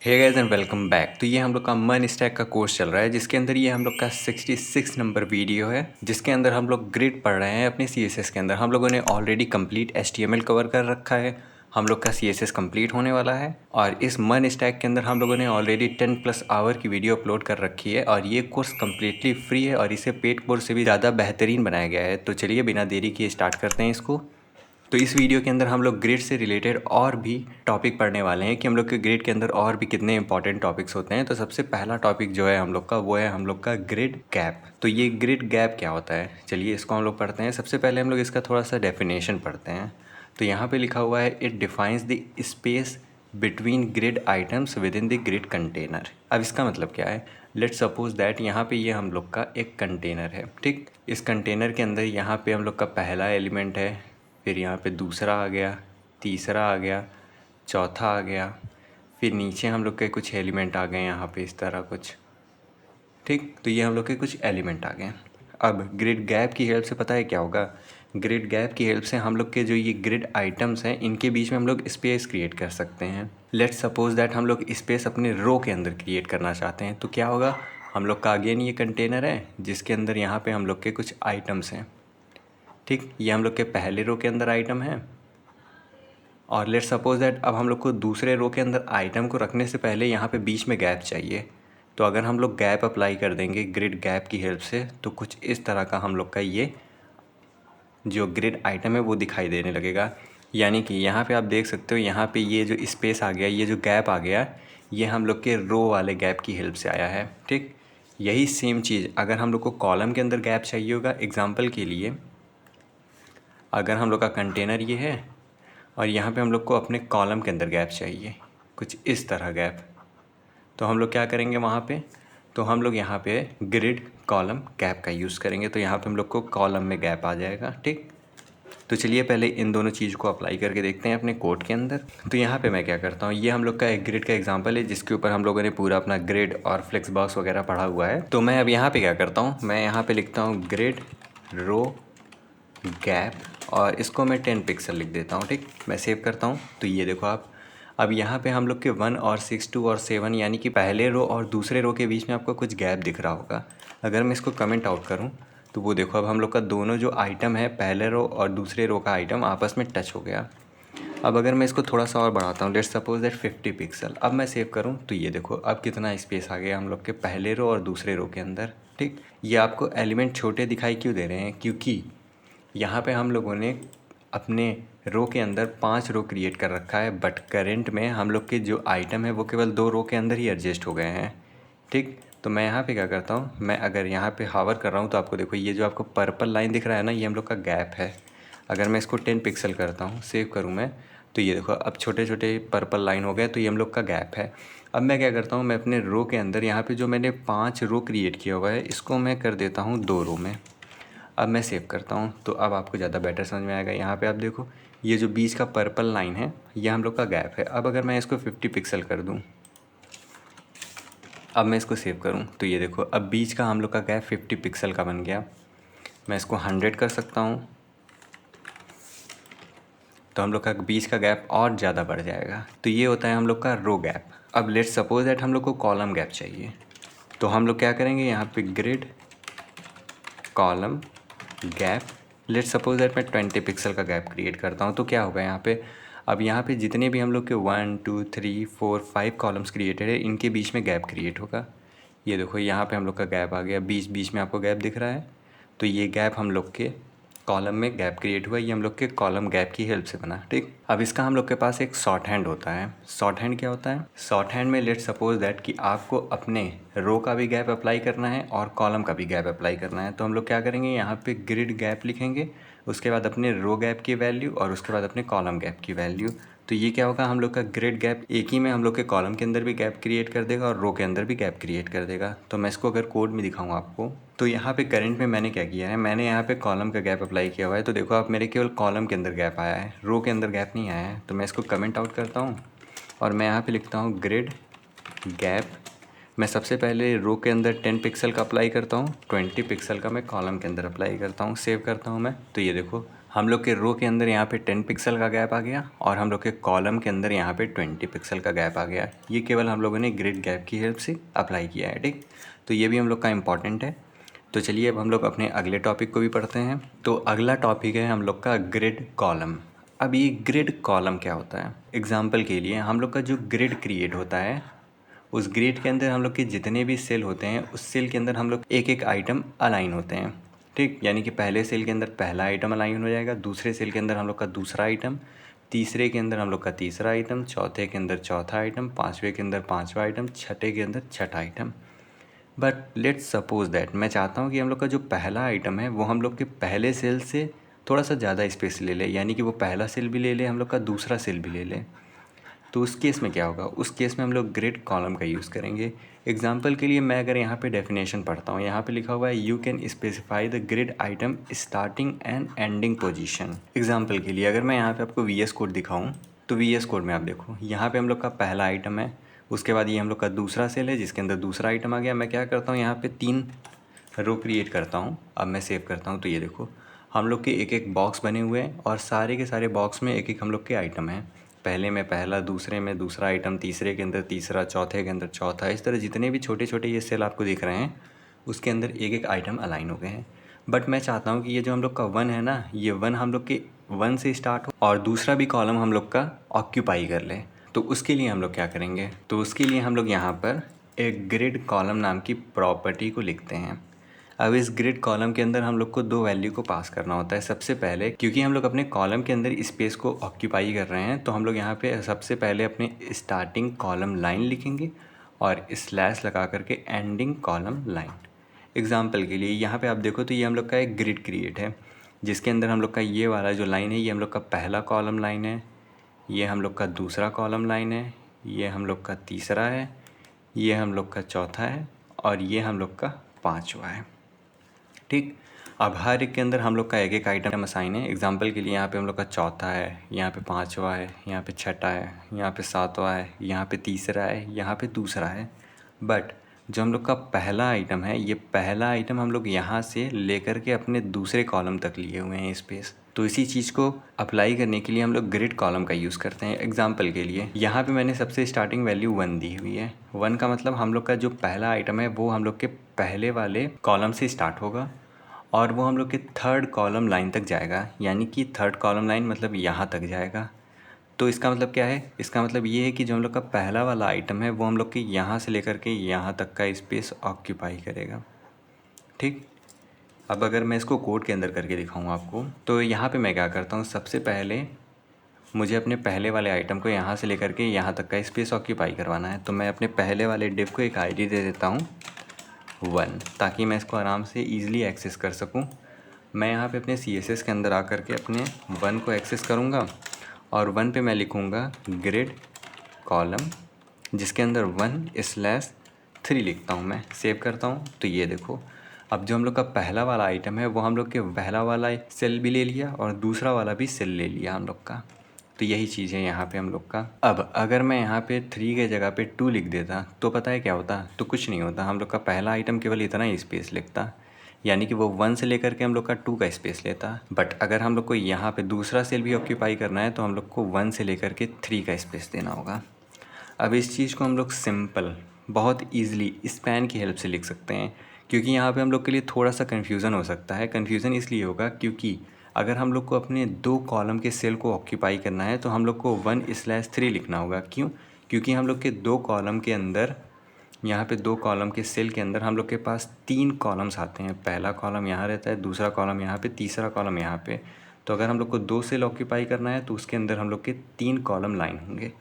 Hey guys and welcome back. तो ये हम लोग का मन स्टैक का कोर्स चल रहा है, जिसके अंदर ये हम लोग का 66 नंबर वीडियो है, जिसके अंदर हम लोग ग्रिड पढ़ रहे हैं अपने CSS के अंदर। हम लोगों ने ऑलरेडी कंप्लीट HTML कवर कर रखा है, हम लोग का CSS कंप्लीट होने वाला है। और इस मन स्टैक के अंदर हम लोगों ने ऑलरेडी 10+ आवर की वीडियो अपलोड कर रखी है। और ये कोर्स कम्प्लीटली फ्री है और इसे पेड कोर्स से भी ज़्यादा बेहतरीन बनाया गया है। तो चलिए बिना देरी किए स्टार्ट करते हैं इसको। तो इस वीडियो के अंदर हम लोग ग्रिड से रिलेटेड और भी टॉपिक पढ़ने वाले हैं कि हम लोग के ग्रिड के अंदर और भी कितने इंपॉर्टेंट टॉपिक्स होते हैं। तो सबसे पहला टॉपिक जो है हम लोग का, वो है हम लोग का ग्रिड गैप। तो ये ग्रिड गैप क्या होता है, चलिए इसको हम लोग पढ़ते हैं। सबसे पहले हम लोग इसका थोड़ा सा डेफिनेशन पढ़ते हैं। तो यहाँ पे लिखा हुआ है, it defines the space between grid items with in the grid container. अब इसका मतलब क्या है, लेट सपोज दैट यहाँ पे ये हम लोग का एक कंटेनर है, ठीक। इस कंटेनर के अंदर यहाँ पे हम लोग का पहला एलिमेंट है, फिर यहाँ पे दूसरा आ गया, तीसरा आ गया, चौथा आ गया, फिर नीचे हम लोग के कुछ एलिमेंट आ गए यहाँ पे इस तरह कुछ, ठीक। तो ये हम लोग के कुछ एलिमेंट आ गए। अब ग्रिड गैप की हेल्प से पता है क्या होगा, ग्रिड गैप की हेल्प से हम लोग के जो ये ग्रिड आइटम्स हैं, इनके बीच में हम लोग स्पेस क्रिएट कर सकते हैं। लेट्स सपोज दैट हम लोग स्पेस अपने रो के अंदर क्रिएट करना चाहते हैं, तो क्या होगा, हम लोग का अगेन ये कंटेनर है, जिसके अंदर यहाँ पे हम लोग के कुछ आइटम्स हैं, ठीक। ये हम लोग के पहले रो के अंदर आइटम है। और लेट सपोज दैट अब हम लोग को दूसरे रो के अंदर आइटम को रखने से पहले यहाँ पे बीच में गैप चाहिए। तो अगर हम लोग गैप अप्लाई कर देंगे ग्रिड गैप की हेल्प से, तो कुछ इस तरह का हम लोग का ये जो ग्रिड आइटम है वो दिखाई देने लगेगा। यानी कि यहाँ पे आप देख सकते हो, यहाँ पे ये जो स्पेस आ गया, ये जो गैप आ गया, ये हम लोग के रो वाले गैप की हेल्प से आया है, ठीक। यही सेम चीज़ अगर हम लोग को कॉलम के अंदर गैप चाहिए होगा, एग्जाम्पल के लिए अगर हम लोग का कंटेनर ये है और यहाँ पे हम लोग को अपने कॉलम के अंदर गैप चाहिए, कुछ इस तरह गैप, तो हम लोग क्या करेंगे वहाँ पे, तो हम लोग यहाँ पे ग्रिड कॉलम गैप का यूज़ करेंगे। तो यहाँ पे हम लोग को कॉलम में गैप आ जाएगा, ठीक। तो चलिए पहले इन दोनों चीज़ को अप्लाई करके देखते हैं अपने कोड के अंदर। तो यहाँ पे मैं क्या करता हूँ, ये हम लोग का एक ग्रिड का एग्जांपल है, जिसके ऊपर हम लोगों ने पूरा अपना ग्रिड और फ्लेक्स बॉक्स वगैरह पढ़ा हुआ है। तो मैं अब यहाँ पे क्या करता हूँ, मैं यहाँ पे लिखता हूँ ग्रिड रो गैप, और इसको मैं 10 पिक्सल लिख देता हूँ, ठीक। मैं सेव करता हूँ। तो ये देखो आप, अब यहाँ पे हम लोग के 1 और 6, 2 और 7, यानी कि पहले रो और दूसरे रो के बीच में आपको कुछ गैप दिख रहा होगा। अगर मैं इसको कमेंट आउट करूँ तो वो देखो, अब हम लोग का दोनों जो आइटम है, पहले रो और दूसरे रो का आइटम आपस में टच हो गया। अब अगर मैं इसको थोड़ा सा और बढ़ाता हूँ, लेट्स सपोज दैट 50 पिक्सल, अब मैं सेव करूँ तो ये देखो अब कितना स्पेस आ गया हम लोग के पहले रो और दूसरे रो के अंदर, ठीक। ये आपको एलिमेंट छोटे दिखाई क्यों दे रहे हैं, क्योंकि यहाँ पे हम लोगों ने अपने रो के अंदर 5 रो क्रिएट कर रखा है, बट करेंट में हम लोग के जो आइटम है वो केवल 2 रो के अंदर ही एडजस्ट हो गए हैं, ठीक। तो मैं यहाँ पे क्या करता हूँ, मैं अगर यहाँ पे हावर कर रहा हूँ तो आपको देखो, ये जो आपको पर्पल लाइन दिख रहा है ना, ये हम लोग का गैप है। अगर मैं इसको 10 पिक्सल करता हूँ, सेव करूँ मैं, तो ये देखो अब छोटे छोटे पर्पल लाइन हो गए, तो ये हम लोग का गैप है। अब मैं क्या करता हूँ, मैं अपने रो के अंदर यहाँ पे जो मैंने 5 रो क्रिएट किया हुआ है, इसको मैं कर देता हूँ 2 रो में। अब मैं सेव करता हूँ, तो अब आपको ज़्यादा बेटर समझ में आएगा। यहाँ पे आप देखो, ये जो बीच का पर्पल लाइन है, ये हम लोग का गैप है। अब अगर मैं इसको 50 पिक्सल कर दूँ, अब मैं इसको सेव करूँ, तो ये देखो अब बीच का हम लोग का गैप 50 पिक्सल का बन गया। मैं इसको 100 कर सकता हूँ, तो हम लोग का बीच का गैप और ज़्यादा बढ़ जाएगा। तो ये होता है हम लोग का रो गैप। अब लेट्स सपोज दैट हम लोग को कॉलम गैप चाहिए, तो हम लोग क्या करेंगे, यहाँ पे grid column gap, let's suppose that मैं 20 पिक्सल का गैप क्रिएट करता हूँ। तो क्या होगा यहाँ पे, अब यहाँ पे जितने भी हम लोग के 1 2 3 4 5 कॉलम्स क्रिएटेड है, इनके बीच में गैप क्रिएट होगा। ये देखो यहाँ पे हम लोग का गैप आ गया, बीच बीच में आपको गैप दिख रहा है, तो ये गैप हम लोग के कॉलम में गैप क्रिएट हुआ, ये हम लोग के कॉलम गैप की हेल्प से बना, ठीक। अब इसका हम लोग के पास एक शॉर्ट हैंड होता है। शॉर्ट हैंड क्या होता है, शॉर्ट हैंड में लेट्स सपोज दैट कि आपको अपने रो का भी गैप अप्लाई करना है और कॉलम का भी गैप अप्लाई करना है। तो हम लोग क्या करेंगे, यहाँ पे ग्रिड गैप लिखेंगे, उसके बाद अपने रो गैप की वैल्यू और उसके बाद अपने कॉलम गैप की वैल्यू। तो ये क्या होगा, हम लोग का ग्रिड गैप एक ही में हम लोग के कॉलम के अंदर भी गैप क्रिएट कर देगा और रो के अंदर भी गैप क्रिएट कर देगा। तो मैं इसको अगर कोड में दिखाऊँ आपको, तो यहाँ पे करंट में मैंने क्या किया है, मैंने यहाँ पे कॉलम का गैप अप्लाई किया हुआ है। तो देखो आप, मेरे केवल कॉलम के अंदर गैप आया है, रो के अंदर गैप नहीं आया है। तो मैं इसको कमेंट आउट करता हूँ और मैं यहाँ पे लिखता हूँ ग्रिड गैप। मैं सबसे पहले रो के अंदर 10 पिक्सल का अप्लाई करता हूँ, 20 पिक्सल का मैं कॉलम के अंदर अप्लाई करता हूँ, सेव करता हूँ मैं। तो ये देखो हम लोग के रो के अंदर यहाँ पे 10 पिक्सल का गैप आ गया और हम लोग के कॉलम के अंदर यहाँ पे 20 पिक्सल का गैप आ गया। ये केवल हम लोगों ने ग्रिड गैप की हेल्प से अप्लाई किया है, ठीक। तो ये भी हम लोग का इम्पॉर्टेंट है। तो चलिए अब हम लोग अपने अगले टॉपिक को भी पढ़ते हैं। तो अगला टॉपिक है हम लोग का ग्रिड कॉलम। अब ये ग्रिड कॉलम क्या होता है? एग्जाम्पल के लिए हम लोग का जो ग्रिड क्रिएट होता है, उस ग्रिड के अंदर हम लोग के जितने भी सेल होते हैं उस सेल के अंदर हम लोग एक एक आइटम अलाइन होते हैं, ठीक। यानी कि पहले सेल के अंदर पहला आइटम अलाइन हो जाएगा, दूसरे सेल के अंदर हम लोग का दूसरा आइटम, तीसरे के अंदर हम लोग का तीसरा आइटम, चौथे के अंदर चौथा आइटम, पाँचवें के अंदर पाँचवा आइटम, छठे के अंदर छठा item. But let's suppose that मैं चाहता हूँ कि हम लोग का जो पहला आइटम है वो हम लोग के पहले सेल से थोड़ा सा ज़्यादा स्पेस ले ले, यानी कि वो पहला सेल भी ले ले, हम लोग का दूसरा सेल भी ले ले। तो उस केस में क्या होगा? उस केस में हम लोग ग्रिड कॉलम का यूज़ करेंगे। एग्जाम्पल के लिए मैं अगर यहाँ पे डेफिनेशन पढ़ता हूँ, यहाँ पे लिखा हुआ है you can specify the grid item starting and ending position. Example के लिए अगर मैं यहाँ पे आपको VS कोड दिखाऊँ तो VS कोड में आप देखो यहाँ पे हम लोग का पहला आइटम है, उसके बाद ये हम लोग का दूसरा सेल है जिसके अंदर दूसरा आइटम आ गया। मैं क्या करता हूँ, यहाँ पे 3 रो क्रिएट करता हूँ। अब मैं सेव करता हूँ तो ये देखो हम लोग के एक एक बॉक्स बने हुए हैं और सारे के सारे बॉक्स में एक एक हम लोग के आइटम हैं। पहले में पहला, दूसरे में दूसरा आइटम, तीसरे के अंदर तीसरा, चौथे के अंदर चौथा। इस तरह जितने भी छोटे छोटे ये सेल आपको दिख रहे हैं उसके अंदर एक एक आइटम अलाइन हो गए हैं। बट मैं चाहता हूँ कि ये जो हम लोग का 1 है ना, ये 1 हम लोग के 1 से स्टार्ट हो और दूसरा भी कॉलम हम लोग का ऑक्यूपाई कर ले। तो उसके लिए हम लोग क्या करेंगे? तो उसके लिए हम लोग यहाँ पर एक ग्रिड कॉलम नाम की प्रॉपर्टी को लिखते हैं। अब इस ग्रिड कॉलम के अंदर हम लोग को 2 वैल्यू को पास करना होता है। सबसे पहले क्योंकि हम लोग अपने कॉलम के अंदर स्पेस को ऑक्यूपाई कर रहे हैं तो हम लोग यहाँ पे सबसे पहले अपने स्टार्टिंग कॉलम लाइन लिखेंगे और स्लैश लगा करके एंडिंग कॉलम लाइन। एग्जाम्पल के लिए यहाँ पे आप देखो तो ये हम लोग का एक ग्रिड क्रिएट है जिसके अंदर हम लोग का ये वाला जो लाइन है ये हम लोग का पहला कॉलम लाइन है, ये हम लोग का दूसरा कॉलम लाइन है, ये हम लोग का तीसरा है, ये हम लोग का चौथा है और ये हम लोग का पाँचवा है, ठीक। अब हर एक के अंदर हम लोग का एक एक आइटम असाइन है। एग्जाम्पल के लिए यहाँ पे हम लोग का चौथा है, यहाँ पे पाँचवा है, यहाँ पे छठा है, यहाँ पे सातवां है, यहाँ पे तीसरा है, यहाँ पे दूसरा है। बट जो हम लोग का पहला आइटम है, ये पहला आइटम हम लोग यहाँ से लेकर के अपने दूसरे कॉलम तक लिए हुए हैं स्पेस। तो इसी चीज़ को अप्लाई करने के लिए हम लोग ग्रिड कॉलम का यूज़ करते हैं। एग्जाम्पल के लिए यहाँ पे मैंने सबसे स्टार्टिंग वैल्यू 1 दी हुई है। 1 का मतलब हम लोग का जो पहला आइटम है वो हम लोग के पहले वाले कॉलम से स्टार्ट होगा और वो हम लोग के थर्ड कॉलम लाइन तक जाएगा, यानी कि थर्ड कॉलम लाइन मतलब यहाँ तक जाएगा। तो इसका मतलब क्या है? इसका मतलब ये है कि जो हम लोग का पहला वाला आइटम है वो हम लोग के यहाँ से लेकर के यहाँ तक का स्पेस ऑक्यूपाई करेगा, ठीक। अब अगर मैं इसको कोड के अंदर करके दिखाऊँ आपको तो यहाँ पे मैं क्या करता हूँ, सबसे पहले मुझे अपने पहले वाले आइटम को यहाँ से लेकर के यहाँ तक का स्पेस ऑक्यूपाई करवाना है। तो मैं अपने पहले वाले डिव को एक ID दे देता हूँ 1, ताकि मैं इसको आराम से ईज़िली एक्सेस कर सकूँ। मैं यहाँ पे अपने CSS के अंदर आकर के अपने 1 को एक्सेस करूँगा और 1 पे मैं लिखूँगा ग्रिड कॉलम जिसके अंदर 1/3 लिखता हूँ। मैं सेव करता हूँ तो ये देखो अब जो हम लोग का पहला वाला आइटम है वो हम लोग के पहला वाला सेल भी ले लिया और दूसरा वाला भी सेल ले लिया हम लोग का। तो यही चीज़ है यहाँ पे हम लोग का। अब अगर मैं यहाँ पे 3 के जगह पे 2 लिख देता तो पता है क्या होता? तो कुछ नहीं होता, हम लोग का पहला आइटम केवल इतना ही स्पेस लिखता, यानी कि वो 1 से लेकर के हम लोग का 2 का स्पेस लेता। बट अगर हम लोग को यहाँ पे दूसरा सेल भी ऑक्यूपाई करना है तो हम लोग को 1 से लेकर के 3 का स्पेस देना होगा। अब इस चीज़ को हम लोग सिंपल बहुत ईजिली स्पैन की हेल्प से लिख सकते हैं, क्योंकि यहाँ पे हम लोग के लिए थोड़ा सा कन्फ्यूज़न हो सकता है। कन्फ्यूज़न इसलिए होगा क्योंकि अगर हम लोग को अपने 2 कॉलम के सेल को ऑक्यूपाई करना है तो हम लोग को 1/3 लिखना होगा। क्यों? क्योंकि हम लोग के 2 कॉलम के अंदर, यहाँ पे 2 कॉलम के सेल के अंदर हम लोग के पास 3 कॉलम्स आते हैं। पहला कॉलम यहाँ रहता है, दूसरा कॉलम यहाँ पे, तीसरा कॉलम यहाँ पे। तो अगर हम लोग को 2 सेल ऑक्यूपाई करना है तो उसके अंदर हम लोग के 3 कॉलम लाइन होंगे।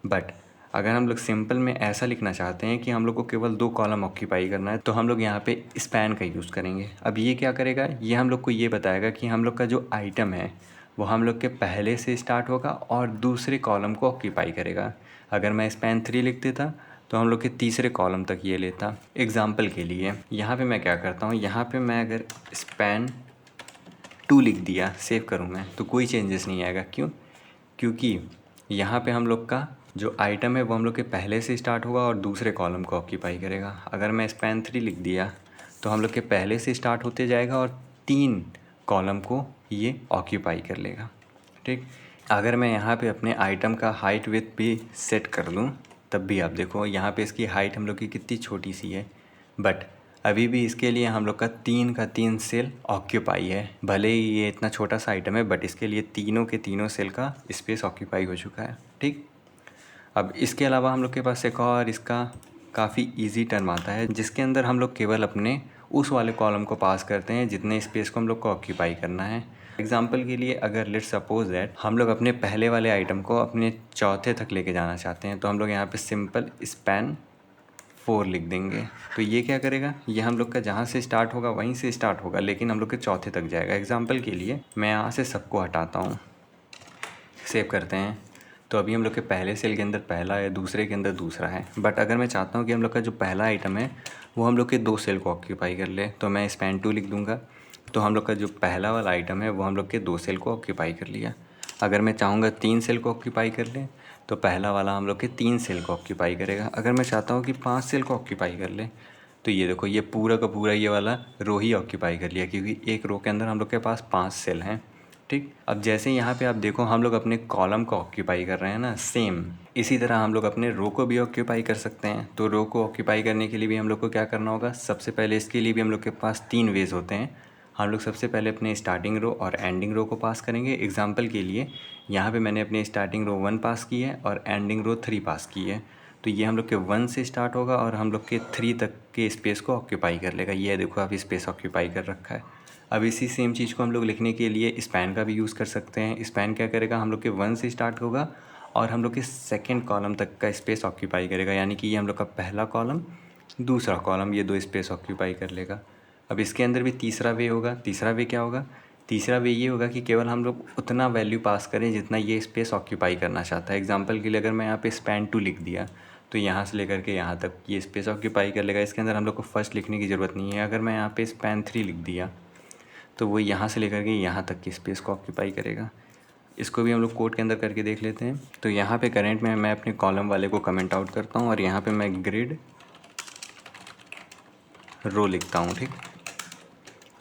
बट अगर हम लोग सिंपल में ऐसा लिखना चाहते हैं कि हम लोग को केवल 2 कॉलम ऑक्यूपाई करना है तो हम लोग यहाँ पे स्पैन का यूज़ करेंगे। अब ये क्या करेगा? ये हम लोग को ये बताएगा कि हम लोग का जो आइटम है वो हम लोग के पहले से स्टार्ट होगा और दूसरे कॉलम को ऑक्यूपाई करेगा। अगर मैं स्पैन 3 लिख देता तो हम लोग के तीसरे कॉलम तक ये लेता। एग्ज़ाम्पल के लिए यहाँ पे मैं क्या करता हूँ, यहाँ पे मैं अगर स्पैन 2 लिख दिया, सेव करूँ मैं, तो कोई चेंजेस नहीं आएगा। क्यों? क्योंकि यहाँ पे हम लोग का जो आइटम है वो हम लोग के पहले से स्टार्ट होगा और दूसरे कॉलम को ऑक्यूपाई करेगा। अगर मैं स्पैन 3 लिख दिया तो हम लोग के पहले से स्टार्ट होते जाएगा और 3 कॉलम को ये ऑक्यूपाई कर लेगा। ठीक, अगर मैं यहाँ पे अपने आइटम का हाइट विड्थ भी सेट कर लूँ तब भी आप देखो यहाँ पे इसकी हाइट हम लोग की कितनी छोटी सी है, बट अभी भी इसके लिए हम लोग का तीन सेल ऑक्यूपाई है। भले ही ये इतना छोटा सा आइटम है बट इसके लिए तीनों के तीनों सेल का स्पेस ऑक्यूपाई हो चुका है। ठीक, अब इसके अलावा हम लोग के पास एक और इसका काफ़ी इजी टर्म आता है जिसके अंदर हम लोग केवल अपने उस वाले कॉलम को पास करते हैं जितने स्पेस को हम लोग को ऑक्यूपाई करना है। एग्जाम्पल के लिए अगर लेट्स सपोज दैट हम लोग अपने पहले वाले आइटम को अपने चौथे तक लेके जाना चाहते हैं, तो हम लोग यहाँ पे सिंपल स्पैन 4 लिख देंगे। तो ये क्या करेगा, ये हम लोग का जहाँ से स्टार्ट होगा वहीं से स्टार्ट होगा लेकिन हम लोग के चौथे तक जाएगा। एग्जाम्पल के लिए मैं यहाँ से सबको हटाता हूँ, सेव करते हैं। तो अभी हम लोग के पहले सेल के अंदर पहला है, दूसरे के अंदर दूसरा है, बट अगर मैं चाहता हूँ कि हम लोग का जो पहला आइटम है वो हम लोग के 2 सेल को ऑक्यूपाई कर ले, तो मैं स्पैन 2 लिख दूँगा। तो हम लोग का जो पहला वाला आइटम है वो हम लोग के 2 सेल को ऑक्यूपाई कर लिया। अगर मैं चाहूँगा 3 सेल को ऑक्यूपाई कर ले तो पहला वाला हम लोग के 3 सेल को ऑक्यूपाई करेगा। अगर मैं चाहता हूँ कि 5 सेल को ऑक्यूपाई कर ले तो ये देखो ये पूरा का पूरा ये वाला रो ही ऑक्यूपाई कर लिया, क्योंकि एक रो के अंदर हम लोग के पास 5 सेल हैं। ठीक, अब जैसे यहाँ पे आप देखो हम लोग अपने कॉलम को ऑक्यूपाई कर रहे हैं ना, सेम इसी तरह हम लोग अपने रो को भी ऑक्यूपाई कर सकते हैं। तो रो को ऑक्यूपाई करने के लिए भी हम लोग को क्या करना होगा, सबसे पहले इसके लिए भी हम लोग के पास 3 वेज होते हैं। हम लोग सबसे पहले अपने स्टार्टिंग रो और एंडिंग रो को पास करेंगे। एग्जाम्पल के लिए यहाँ पे मैंने अपनी स्टार्टिंग रो 1 पास की है और एंडिंग रो 3 पास की है। तो ये हम लोग के 1 से स्टार्ट होगा और हम लोग के 3 तक के स्पेस को ऑक्यूपाई कर लेगा। ये देखो आप स्पेस ऑक्यूपाई कर रखा है। अब इसी सेम चीज़ को हम लोग लिखने के लिए स्पैन का भी यूज़ कर सकते हैं। स्पैन क्या करेगा, हम लोग के 1 से स्टार्ट होगा और हम लोग के सेकेंड कॉलम तक का स्पेस ऑक्यूपाई करेगा, यानी कि ये हम लोग का पहला कॉलम दूसरा कॉलम ये 2 स्पेस ऑक्यूपाई कर लेगा। अब इसके अंदर भी तीसरा वे होगा। तीसरा वे क्या होगा, तीसरा वे ये होगा कि केवल हम लोग उतना वैल्यू पास करें जितना ये स्पेस ऑक्यूपाई करना चाहता है। एग्जाम्पल के लिए अगर मैं यहाँ पे स्पैन 2 लिख दिया तो यहाँ से लेकर के यहाँ तक ये स्पेस ऑक्यूपाई कर लेगा। इसके अंदर हम लोग को फर्स्ट लिखने की ज़रूरत नहीं है। अगर मैं यहाँ पे स्पैन 3 लिख दिया तो वो यहाँ से लेकर के यहाँ तक की स्पेस को ऑक्यूपाई करेगा। इसको भी हम लोग कोड के अंदर करके देख लेते हैं। तो यहाँ पे करंट में मैं अपने कॉलम वाले को कमेंट आउट करता हूँ और यहाँ पे मैं ग्रिड रो लिखता हूँ। ठीक,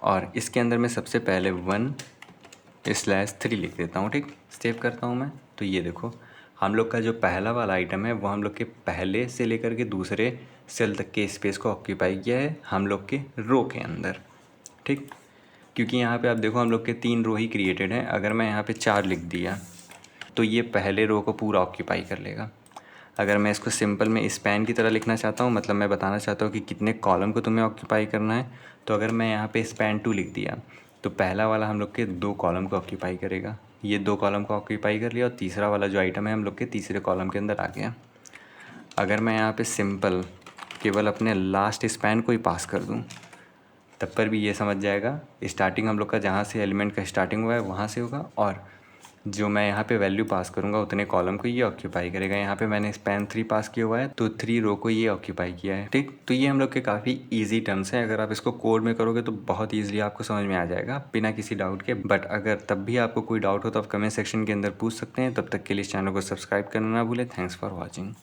और इसके अंदर मैं सबसे पहले 1/3 लिख देता हूँ। ठीक, सेव करता हूँ मैं। तो ये देखो हम लोग का जो पहला वाला आइटम है वो हम लोग के पहले से लेकर के दूसरे सेल तक के स्पेस को ऑक्यूपाई किया है हम लोग के रो के अंदर। ठीक, क्योंकि यहाँ पे आप देखो हम लोग के 3 रो ही क्रिएटेड हैं। अगर मैं यहाँ पे 4 लिख दिया तो ये पहले रो को पूरा ऑक्यूपाई कर लेगा। अगर मैं इसको सिंपल में स्पैन की तरह लिखना चाहता हूँ, मतलब मैं बताना चाहता हूँ कि कितने कॉलम को तुम्हें ऑक्यूपाई करना है, तो अगर मैं यहाँ पे स्पैन 2 लिख दिया तो पहला वाला हम लोग के 2 कॉलम को ऑक्यूपाई करेगा। ये 2 कॉलम को ऑक्यूपाई कर लिया और तीसरा वाला जो आइटम है हम लोग के तीसरे कॉलम के अंदर आ गया। अगर मैं यहाँ पे सिंपल केवल अपने लास्ट स्पैन को ही पास कर दूँ तब पर भी ये समझ जाएगा स्टार्टिंग हम लोग का जहाँ से एलिमेंट का स्टार्टिंग हुआ है वहाँ से होगा, और जो मैं यहाँ पे वैल्यू पास करूँगा उतने कॉलम को ये ऑक्यूपाई करेगा। यहाँ पे मैंने स्पैन 3 पास किया हुआ है तो 3 रो को ये ऑक्यूपाई किया है। ठीक, तो ये हम लोग के काफ़ी इजी टर्म्स हैं। अगर आप इसको कोड में करोगे तो बहुत ईजिली आपको समझ में आ जाएगा बिना किसी डाउट के। बट अगर तब भी आपको कोई डाउट हो तो आप कमेंट सेक्शन के अंदर पूछ सकते हैं। तब तक के लिए इस चैनल को सब्सक्राइब करना ना भूलें। Thanks for watching.